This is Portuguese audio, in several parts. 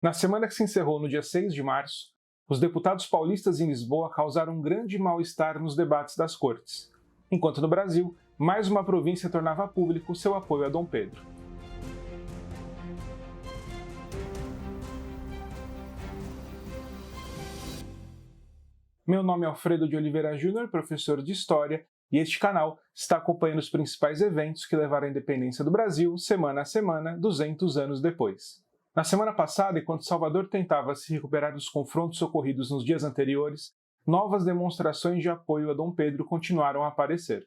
Na semana que se encerrou no dia 6 de março, os deputados paulistas em Lisboa causaram um grande mal-estar nos debates das cortes, enquanto no Brasil, mais uma província tornava público seu apoio a Dom Pedro. Meu nome é Alfredo de Oliveira Júnior, professor de História, e este canal está acompanhando os principais eventos que levaram à independência do Brasil, semana a semana, 200 anos depois. Na semana passada, enquanto Salvador tentava se recuperar dos confrontos ocorridos nos dias anteriores, novas demonstrações de apoio a Dom Pedro continuaram a aparecer.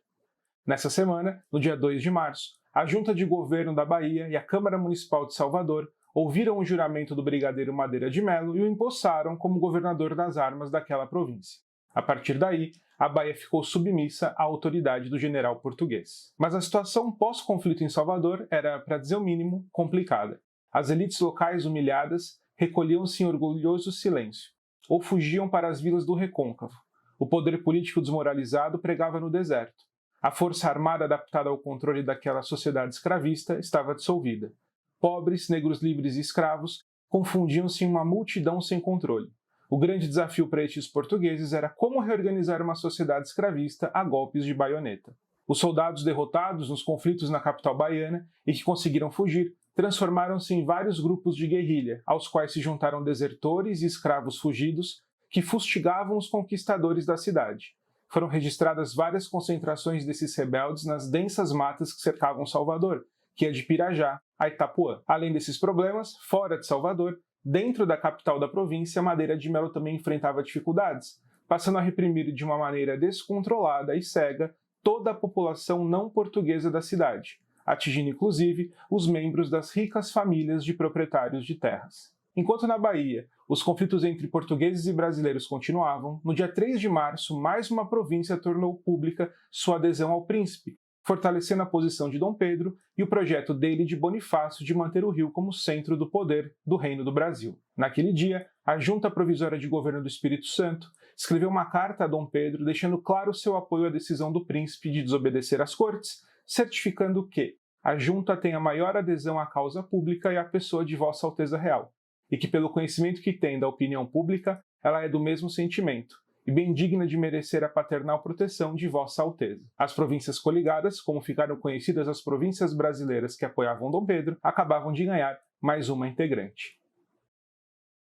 Nessa semana, no dia 2 de março, a Junta de Governo da Bahia e a Câmara Municipal de Salvador ouviram o juramento do brigadeiro Madeira de Melo e o empossaram como governador das armas daquela província. A partir daí, a Bahia ficou submissa à autoridade do general português. Mas a situação pós-conflito em Salvador era, para dizer o mínimo, complicada. As elites locais humilhadas recolhiam-se em orgulhoso silêncio, ou fugiam para as vilas do recôncavo. O poder político desmoralizado pregava no deserto. A força armada adaptada ao controle daquela sociedade escravista estava dissolvida. Pobres, negros livres e escravos confundiam-se em uma multidão sem controle. O grande desafio para estes portugueses era como reorganizar uma sociedade escravista a golpes de baioneta. Os soldados derrotados nos conflitos na capital baiana e que conseguiram fugir transformaram-se em vários grupos de guerrilha, aos quais se juntaram desertores e escravos fugidos que fustigavam os conquistadores da cidade. Foram registradas várias concentrações desses rebeldes nas densas matas que cercavam Salvador, que é de Pirajá a Itapuã. Além desses problemas, fora de Salvador, dentro da capital da província, Madeira de Melo também enfrentava dificuldades, passando a reprimir de uma maneira descontrolada e cega toda a população não portuguesa da cidade, atingindo inclusive os membros das ricas famílias de proprietários de terras. Enquanto na Bahia os conflitos entre portugueses e brasileiros continuavam, no dia 3 de março, mais uma província tornou pública sua adesão ao príncipe, fortalecendo a posição de Dom Pedro e o projeto dele de Bonifácio de manter o Rio como centro do poder do Reino do Brasil. Naquele dia, a Junta Provisória de Governo do Espírito Santo escreveu uma carta a Dom Pedro deixando claro seu apoio à decisão do príncipe de desobedecer às cortes, certificando que a Junta tem a maior adesão à causa pública e à pessoa de Vossa Alteza Real, e que pelo conhecimento que tem da opinião pública, ela é do mesmo sentimento, e bem digna de merecer a paternal proteção de Vossa Alteza. As províncias coligadas, como ficaram conhecidas as províncias brasileiras que apoiavam Dom Pedro, acabavam de ganhar mais uma integrante.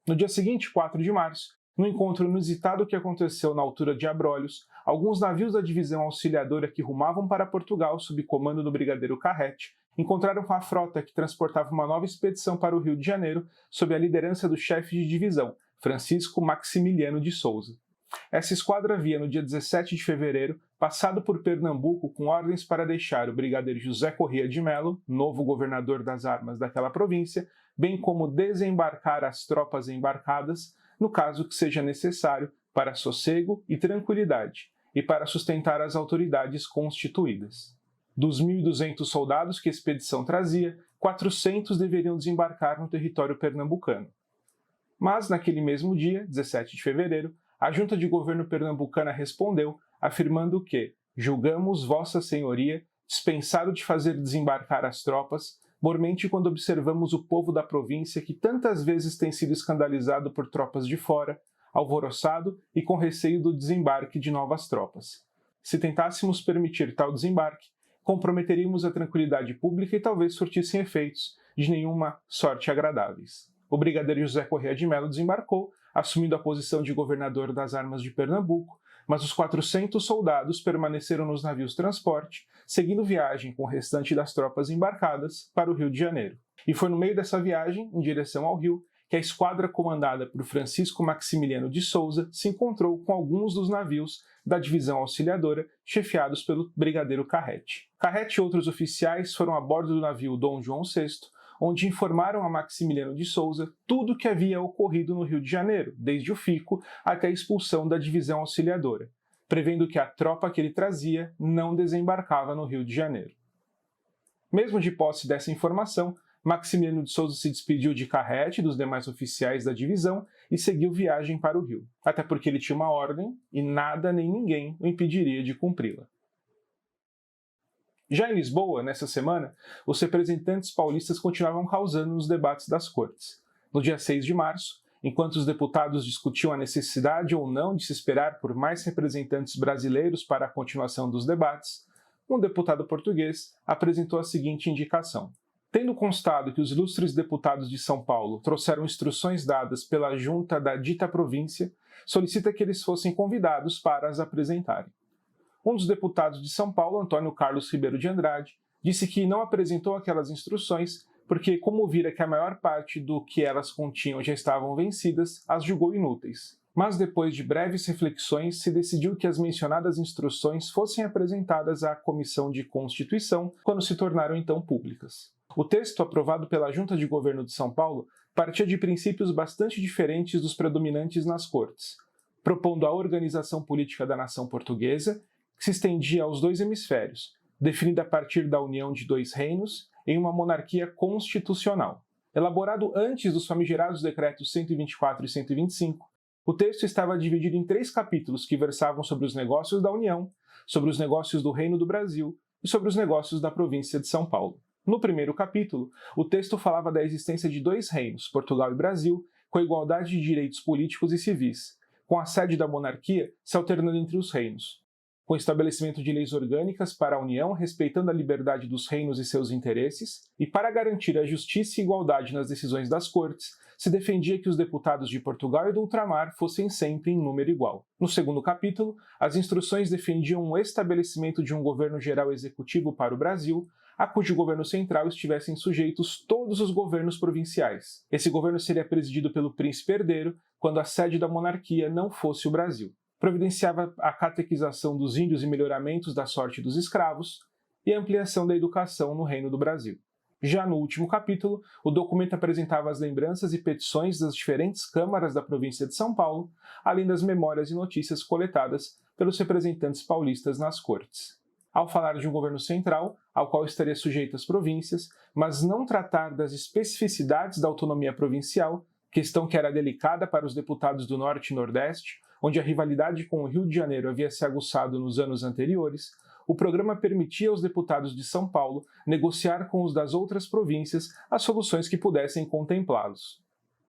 No dia seguinte, 4 de março, no encontro inusitado que aconteceu na altura de Abrolhos, alguns navios da divisão auxiliadora que rumavam para Portugal sob comando do brigadeiro Carrete encontraram com a frota que transportava uma nova expedição para o Rio de Janeiro sob a liderança do chefe de divisão, Francisco Maximiliano de Souza. Essa esquadra havia, no dia 17 de fevereiro, passado por Pernambuco com ordens para deixar o brigadeiro José Corrêa de Melo, novo governador das armas daquela província, bem como desembarcar as tropas embarcadas, no caso que seja necessário, para sossego e tranquilidade, e para sustentar as autoridades constituídas. Dos 1.200 soldados que a expedição trazia, 400 deveriam desembarcar no território pernambucano. Mas, naquele mesmo dia, 17 de fevereiro, a Junta de Governo pernambucana respondeu, afirmando que julgamos Vossa Senhoria dispensado de fazer desembarcar as tropas, mormente quando observamos o povo da província que tantas vezes tem sido escandalizado por tropas de fora, alvoroçado e com receio do desembarque de novas tropas. Se tentássemos permitir tal desembarque, comprometeríamos a tranquilidade pública e talvez surtissem efeitos de nenhuma sorte agradáveis. O brigadeiro José Corrêa de Melo desembarcou, assumindo a posição de governador das armas de Pernambuco, mas os 400 soldados permaneceram nos navios transporte, seguindo viagem com o restante das tropas embarcadas para o Rio de Janeiro. E foi no meio dessa viagem, em direção ao Rio, que a esquadra comandada por Francisco Maximiliano de Souza se encontrou com alguns dos navios da divisão auxiliadora, chefiados pelo brigadeiro Carrete. Carrete e outros oficiais foram a bordo do navio Dom João VI, onde informaram a Maximiliano de Souza tudo o que havia ocorrido no Rio de Janeiro, desde o fico até a expulsão da divisão auxiliadora, prevendo que a tropa que ele trazia não desembarcava no Rio de Janeiro. Mesmo de posse dessa informação, Maximiliano de Souza se despediu de Carrete e dos demais oficiais da divisão e seguiu viagem para o Rio, até porque ele tinha uma ordem e nada nem ninguém o impediria de cumpri-la. Já em Lisboa, nessa semana, os representantes paulistas continuavam causando nos debates das cortes. No dia 6 de março, enquanto os deputados discutiam a necessidade ou não de se esperar por mais representantes brasileiros para a continuação dos debates, um deputado português apresentou a seguinte indicação: tendo constado que os ilustres deputados de São Paulo trouxeram instruções dadas pela junta da dita província, solicita que eles fossem convidados para as apresentarem. Um dos deputados de São Paulo, Antônio Carlos Ribeiro de Andrade, disse que não apresentou aquelas instruções porque, como vira que a maior parte do que elas continham já estavam vencidas, as julgou inúteis. Mas depois de breves reflexões, se decidiu que as mencionadas instruções fossem apresentadas à Comissão de Constituição quando se tornaram então públicas. O texto aprovado pela Junta de Governo de São Paulo partia de princípios bastante diferentes dos predominantes nas Cortes, propondo a organização política da nação portuguesa, que se estendia aos dois hemisférios, definida a partir da união de dois reinos em uma monarquia constitucional. Elaborado antes dos famigerados decretos 124 e 125, o texto estava dividido em 3 capítulos que versavam sobre os negócios da União, sobre os negócios do Reino do Brasil e sobre os negócios da província de São Paulo. No primeiro capítulo, o texto falava da existência de 2 reinos, Portugal e Brasil, com igualdade de direitos políticos e civis, com a sede da monarquia se alternando entre os reinos, com o estabelecimento de leis orgânicas para a União, respeitando a liberdade dos reinos e seus interesses, e para garantir a justiça e igualdade nas decisões das Cortes, se defendia que os deputados de Portugal e do ultramar fossem sempre em número igual. No segundo capítulo, as instruções defendiam o estabelecimento de um governo geral executivo para o Brasil, a cujo governo central estivessem sujeitos todos os governos provinciais. Esse governo seria presidido pelo príncipe herdeiro quando a sede da monarquia não fosse o Brasil. Providenciava a catequização dos índios e melhoramentos da sorte dos escravos e a ampliação da educação no Reino do Brasil. Já no último capítulo, o documento apresentava as lembranças e petições das diferentes câmaras da província de São Paulo, além das memórias e notícias coletadas pelos representantes paulistas nas Cortes. Ao falar de um governo central, ao qual estaria sujeito as províncias, mas não tratar das especificidades da autonomia provincial, questão que era delicada para os deputados do Norte e Nordeste, onde a rivalidade com o Rio de Janeiro havia se aguçado nos anos anteriores, o programa permitia aos deputados de São Paulo negociar com os das outras províncias as soluções que pudessem contemplá-los.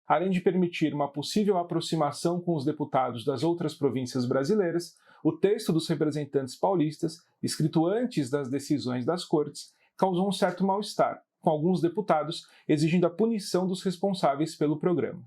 Além de permitir uma possível aproximação com os deputados das outras províncias brasileiras, o texto dos representantes paulistas, escrito antes das decisões das Cortes, causou um certo mal-estar, com alguns deputados exigindo a punição dos responsáveis pelo programa.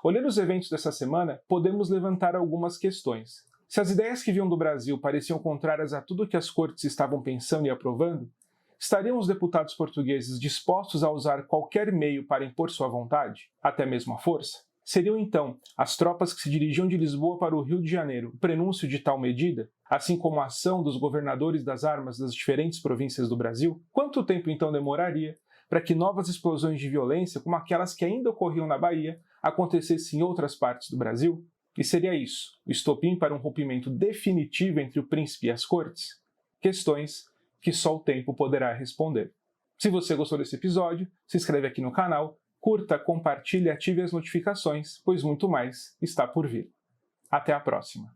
Olhando os eventos dessa semana, podemos levantar algumas questões. Se as ideias que vinham do Brasil pareciam contrárias a tudo que as Cortes estavam pensando e aprovando, estariam os deputados portugueses dispostos a usar qualquer meio para impor sua vontade, até mesmo a força? Seriam, então, as tropas que se dirigiam de Lisboa para o Rio de Janeiro o prenúncio de tal medida, assim como a ação dos governadores das armas das diferentes províncias do Brasil? Quanto tempo, então, demoraria para que novas explosões de violência, como aquelas que ainda ocorriam na Bahia, acontecessem em outras partes do Brasil? E seria isso, o estopim para um rompimento definitivo entre o príncipe e as cortes? Questões que só o tempo poderá responder. Se você gostou desse episódio, se inscreve aqui no canal, curta, compartilhe e ative as notificações, pois muito mais está por vir. Até a próxima!